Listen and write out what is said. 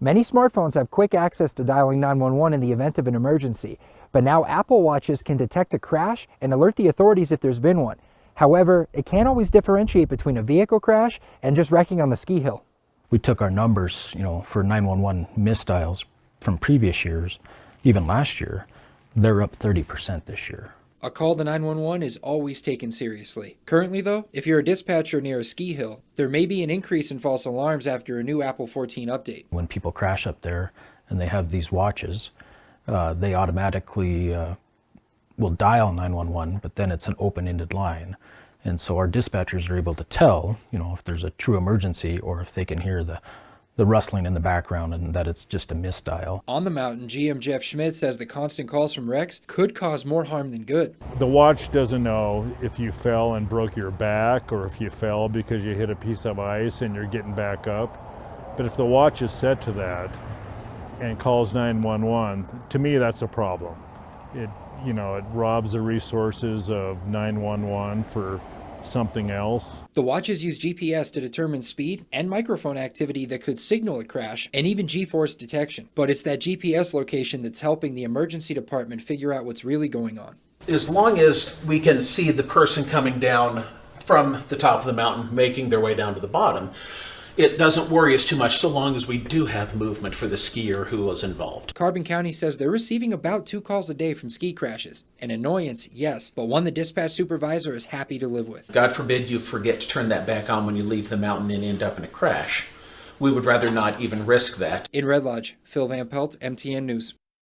Many smartphones have quick access to dialing 911 in the event of an emergency, but now Apple Watches can detect a crash and alert the authorities if there's been one. However, it can't always differentiate between a vehicle crash and just wrecking on the ski hill. We took our numbers, for 911 misdials from previous years, even last year. They're up 30% this year. A call to 911 is always taken seriously. Currently though, if you're a dispatcher near a ski hill, there may be an increase in false alarms after a new Apple 14 update. When people crash up there and they have these watches, they automatically will dial 911, but then it's an open-ended line. And so our dispatchers are able to tell, if there's a true emergency or if they can hear the rustling in the background and that it's just a misdial. On the mountain, GM Jeff Schmidt says the constant calls from wrecks could cause more harm than good. The watch doesn't know if you fell and broke your back or if you fell because you hit a piece of ice and you're getting back up. But if the watch is set to that and calls 911, to me that's a problem. It robs the resources of 911 for something else. The watches use GPS to determine speed and microphone activity that could signal a crash, and even G-force detection. But it's that GPS location that's helping the emergency department figure out what's really going on. As long as we can see the person coming down from the top of the mountain, making their way down to the bottom, it doesn't worry us too much so long as we do have movement for the skier who was involved. Carbon County says they're receiving about 2 calls a day from ski crashes. An annoyance, yes, but one the dispatch supervisor is happy to live with. God forbid you forget to turn that back on when you leave the mountain and end up in a crash. We would rather not even risk that. In Red Lodge, Phil Van Pelt, MTN News.